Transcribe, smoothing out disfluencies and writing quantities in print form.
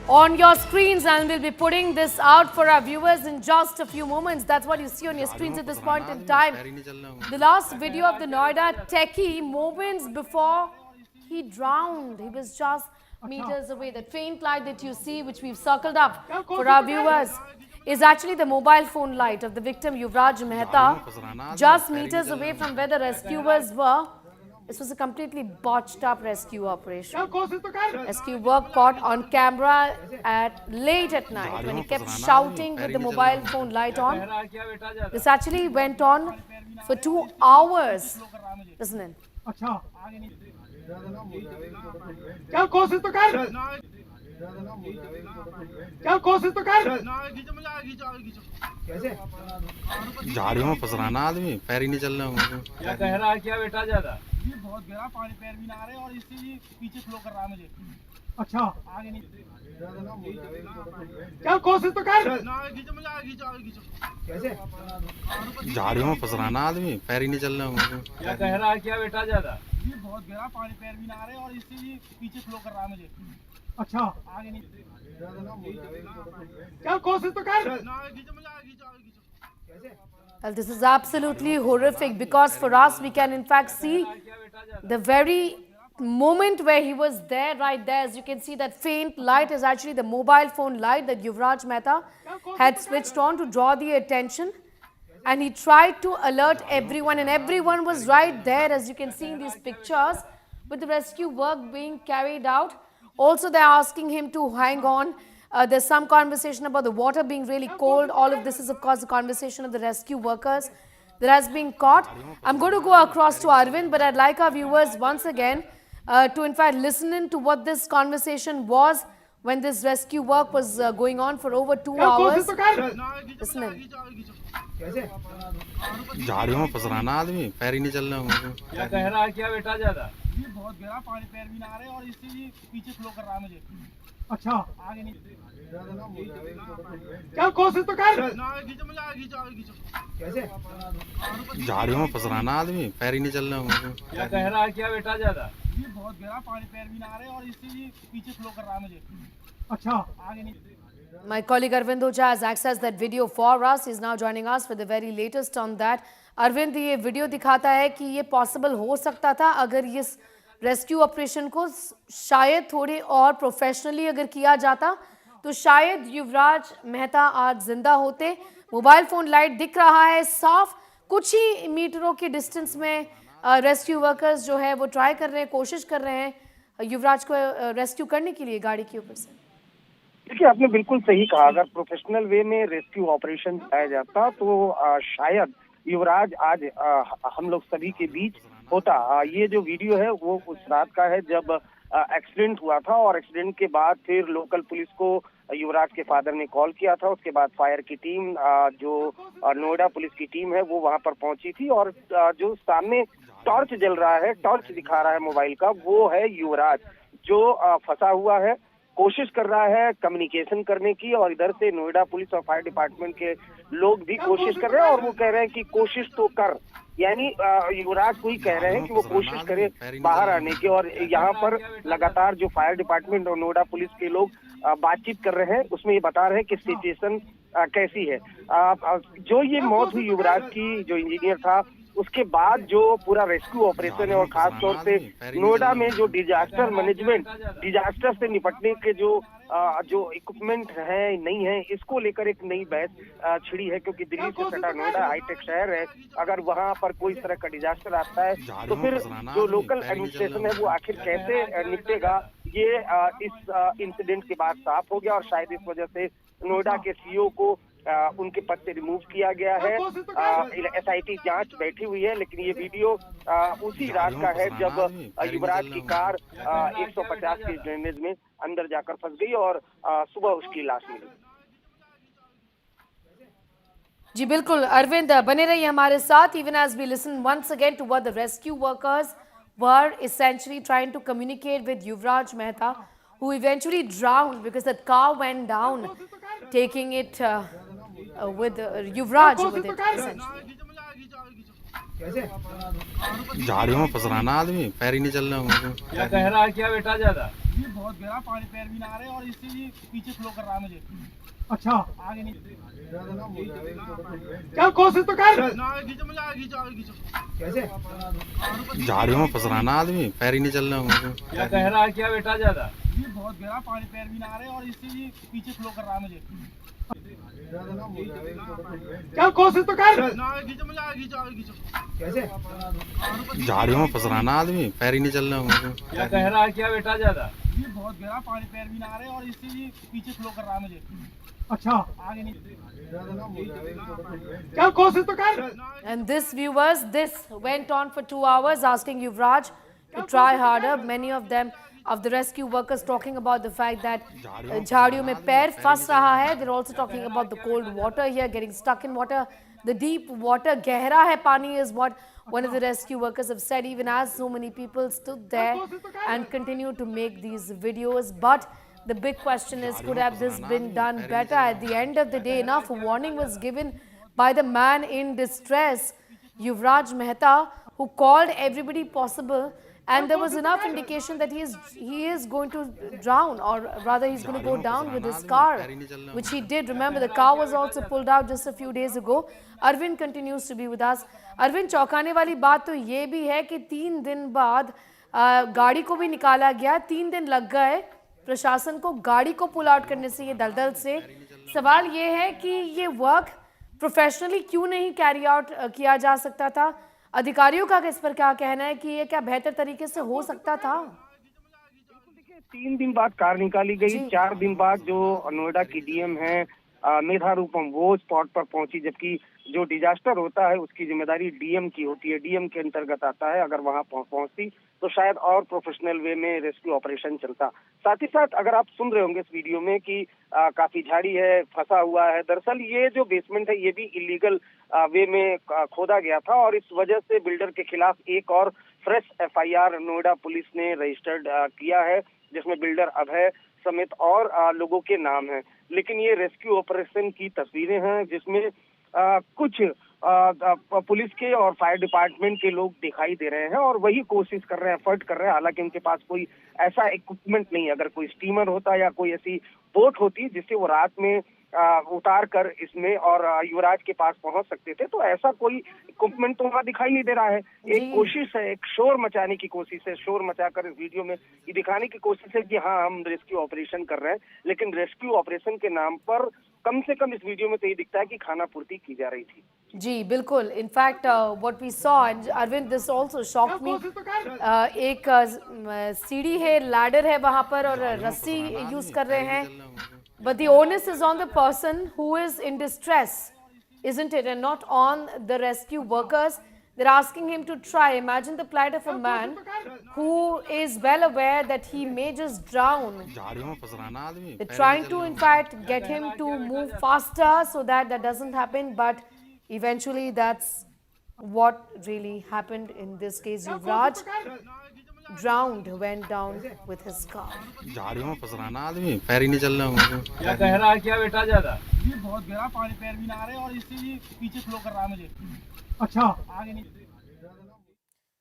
on your screens, and we'll be putting this out for our viewers in just a few moments. That's what you see on your screens at this point in time. The last video of the Noida techie moments before he drowned. He was just meters away. That faint light that you see, which we've circled up for our viewers, is actually the mobile phone light of the victim Yuvraj Mehta, just meters away from where the rescuers were. This was a completely botched up rescue operation. Rescue work caught on camera late at night when he kept shouting with the mobile phone light on. This actually went on for 2 hours. Listen in. चल कोशिश तो कर चल कोशिश तो कर कैसे झाड़ियों में फंस रहा ना आदमी, पैर ही नहीं चल रहा है। क्या कह रहा है क्या बेटा? ज्यादा ये बहुत गहरा पानी, पैर भी ना आ रहे और इससे ये पीछे फ्लो कर रहा है मुझे। अच्छा आगे नहीं, चल कोशिश तो कर कैसे झाड़ियों में फंस रहा ना आदमी, पैर ही नहीं चल रहा है। क्या कह रहा है क्या बेटा? ज्यादा ये बहुत गहरा पानी, पैर भी ना आ रहे और इससे ये पीछे फ्लो कर रहा है मुझे। अच्छा आगे नहीं, चल कोशिश तो कर कैसे। Well, this is absolutely horrific because for us, we can in fact see the very moment where he was there, right there. As you can see, that faint light is actually the mobile phone light that Yuvraj Mehta had switched on to draw the attention. And he tried to alert everyone, and everyone was right there, as you can see in these pictures, with the rescue work being carried out. Also, they're asking him to hang on. There's some conversation about the water being really cold. All of this is, of course, the conversation of the rescue workers that has been caught. I'm going to go across to Arvind, but I'd like our viewers once again to, in fact, listen in to what this conversation was when this rescue work was going on for over 2 hours. Listen in. झाड़ियों में फंस रहा ना आदमी, पैर ही नहीं चल रहा है। क्या कह रहा है क्या बेटा? ज्यादा ये बहुत गहरा पानी, पैर भी ना आ रहे और इससे ये पीछे फ्लो कर रहा है मुझे। अच्छा आगे नहीं, चल कोशिश तो कर कैसे झाड़ियों में फंस रहा ना आदमी, पैर ही नहीं चल रहा है। क्या कह रहा है क्या बेटा? ज्यादा ये बहुत गहरा पानी, पैर भी ना आ रहे और इससे ये पीछे फ्लो कर रहा है मुझे। अच्छा आगे नहीं। My colleague Arvind Ocha has accessed that video for us. He is now joining us for the very latest on that. Arvind, ये वीडियो दिखाता है कि ये पॉसिबल हो सकता था अगर ये रेस्क्यू ऑपरेशन को शायद थोड़े और प्रोफेशनली अगर किया जाता तो शायद युवराज मेहता आज जिंदा होते। मोबाइल फोन लाइट दिख रहा है साफ, कुछ ही मीटरों के डिस्टेंस में रेस्क्यू वर्कर्स जो है वो ट्राई कर रहे हैं, कोशिश कर रहे हैं युवराज को रेस्क्यू करने के लिए गाड़ी के ऊपर से। देखिए, आपने बिल्कुल सही कहा। अगर प्रोफेशनल वे में रेस्क्यू ऑपरेशन किया जाता तो शायद युवराज आज हम लोग सभी के बीच होता। ये जो वीडियो है वो उस रात का है जब एक्सीडेंट हुआ था और एक्सीडेंट के बाद फिर लोकल पुलिस को युवराज के फादर ने कॉल किया था। उसके बाद फायर की टीम, जो नोएडा पुलिस की टीम है, वो वहां पर पहुंची थी और जो सामने टॉर्च जल रहा है, टॉर्च दिखा रहा है मोबाइल का, वो है युवराज जो फंसा हुआ है, कोशिश कर रहा है कम्युनिकेशन करने की। और इधर से नोएडा पुलिस और फायर डिपार्टमेंट के लोग भी कोशिश कर रहे हैं और वो कह रहे हैं कि कोशिश तो कर, यानी युवराज को ही कह रहे हैं कि वो कोशिश करे बाहर आने की। और यहाँ पर लगातार जो फायर डिपार्टमेंट और नोएडा पुलिस के लोग बातचीत कर रहे हैं, उसमें ये बता रहे हैं कि सिचुएशन कैसी है। जो ये मौत हुई युवराज की, जो इंजीनियर था, उसके बाद जो पूरा रेस्क्यू ऑपरेशन है और खास तौर से नोएडा में जो डिजास्टर मैनेजमेंट, डिजास्टर से निपटने के जो इक्विपमेंट है नहीं है, इसको लेकर एक नई बहस छिड़ी है। क्योंकि दिल्ली से सटा नोएडा हाईटेक शहर है, अगर वहां पर कोई तरह का डिजास्टर आता है तो फिर जो लोकल एडमिनिस्ट्रेशन है वो आखिर कैसे निपटेगा, ये इस इंसिडेंट के बाद साफ हो गया। और शायद इस वजह से नोएडा के सीईओ को उनके पद से रिमूव किया गया है। एसआईटी जांच बैठी हुई है, लेकिन ये वीडियो उसी रात का है जब युवराज की कार 150 के ड्रेनेज में अंदर जाकर फंस गई और सुबह उसकी लाश मिली। जी बिल्कुल अरविंद, बने रहिए हमारे साथ even as we listen once again to what the rescue workers were essentially trying to communicate with Yuvraj Mehta, who eventually drowned because that car went down, taking it with Yuvraj with it essentially. झाड़ियों में फंस रहा ना आदमी, पैर ही नहीं चल रहा उनको। क्या कह रहा है क्या बेटा ज्यादा? ये बहुत गहरा पानी, पैर भी ना आ रहे और इससे ये पीछे फ्लो कर रहा है मुझे। अच्छा आगे नहीं क्या कोशिश तो कर ना, खींचो मुझे, आगे खींचो, आगे खींचो। कैसे? झाड़ियों में फंस रहा ना आदमी, पैर ही नहीं चल रहा उनको। क्या कह रहा है क्या बेटा ज्यादा? ये बहुत गहरा पानी, पैर भी ना आ रहे और इससे ये पीछे फ्लो कर रहा है मुझे। क्या कोशिश तो कर ना, खींचो मुझे, आगे खींचो, आगे खींचो। कैसे? झाड़ियों में फंस रहा ना आदमी, पैर ही नहीं चल रहा उनको। क्या कह रहा है क्या बेटा ज्यादा? ये बहुत गहरा पानी, पैर भी ना आ रहे और इससे ये पीछे फ्लो कर रहा है मुझे। अच्छा आगे नहीं क्या कोशिश तो कर। And this viewers, this went on for 2 hours asking Yuvraj to try harder. Many of them, of the rescue workers, talking about the fact that झाड़ियों में पैर फंस रहा है. They're also talking about the cold water here, getting stuck in water. The deep water, गहरा है पानी, is what one of the rescue workers have said, even as so many people stood there and continue to make these videos. But the big question is, could have this been done better? At the end of the day, enough warning was given by the man in distress, Yuvraj Mehta, who called everybody possible, and there was enough indication that he is going to drown, or rather he's going to go down with his car, which he did. Remember, the car was also pulled out just a few days ago. Arvind continues to be with us. Arvind, चौंकाने वाली बात तो ये भी है कि 3 दिन बाद गाड़ी को भी निकाला गया, 3 दिन लग गए प्रशासन को गाड़ी को पुल आउट करने से, ये दलदल से। सवाल ये है कि ये वर्क प्रोफेशनली क्यों नहीं कैरी आउट किया जा सकता था? अधिकारियों का इस पर क्या कहना है कि ये क्या बेहतर तरीके से हो सकता था? 3 दिन बाद कार निकाली गई, 4 दिन बाद जो नोएडा की डीएम है मेधा रूपम, वो स्पॉट पर पहुंची, जबकि जो डिजास्टर होता है उसकी जिम्मेदारी डीएम की होती है, डीएम के अंतर्गत आता है। अगर वहां पहुंचती तो शायद और प्रोफेशनल वे में रेस्क्यू ऑपरेशन चलता। साथ ही साथ अगर आप सुन रहे होंगे इस वीडियो में कि काफी झाड़ी है, फंसा हुआ है, दरअसल ये जो बेसमेंट है ये भी इलीगल वे में खोदा गया था और इस वजह से बिल्डर के खिलाफ एक और फ्रेश एफआईआर नोएडा पुलिस ने रजिस्टर्ड किया है, जिसमें बिल्डर अभय समेत और लोगों के नाम हैं। लेकिन ये रेस्क्यू ऑपरेशन की तस्वीरें हैं जिसमें कुछ पुलिस के और फायर डिपार्टमेंट के लोग दिखाई दे रहे हैं और वही कोशिश कर रहे हैं, एफर्ट कर रहे हैं। हालांकि उनके पास कोई ऐसा इक्विपमेंट नहीं है। अगर कोई स्टीमर होता या कोई ऐसी बोट होती जिससे वो रात में उतार कर इसमें और युवराज के पास पहुंच सकते थे, तो ऐसा कोई इक्विपमेंट तो वहां दिखाई नहीं दे रहा है। एक कोशिश है, एक शोर मचाने की कोशिश है, शोर मचाकर इस वीडियो में ये दिखाने की कोशिश है कि हाँ हम रेस्क्यू ऑपरेशन कर रहे हैं, लेकिन रेस्क्यू ऑपरेशन के नाम पर कम से कम इस वीडियो में तो ये दिखता है कि खाना पूर्ति की जा रही थी। जी बिल्कुल। In fact what we saw, and Arvind, this also shocked me, एक सीढ़ी है, लैडर है वहां पर और रस्सी यूज कर रहे हैं, but the onus is on the person who is in distress, isn't it, and not on the rescue workers. They're asking him to try. Imagine the plight of a man who is well aware that he may just drown. They're trying to, in fact, get him to move faster so that that doesn't happen, but eventually that's what really happened in this case. Yuvraj drowned, went down with his car. झाड़ियों में फंस रहा ना आदमी, पैर ही नहीं चल रहा उनको। क्या कह रहा है क्या बेटा ज्यादा? ये बहुत गहरा पानी, पैर भी ना आ रहे और इससे ये पीछे फ्लो कर रहा है मुझे। अच्छा आगे नहीं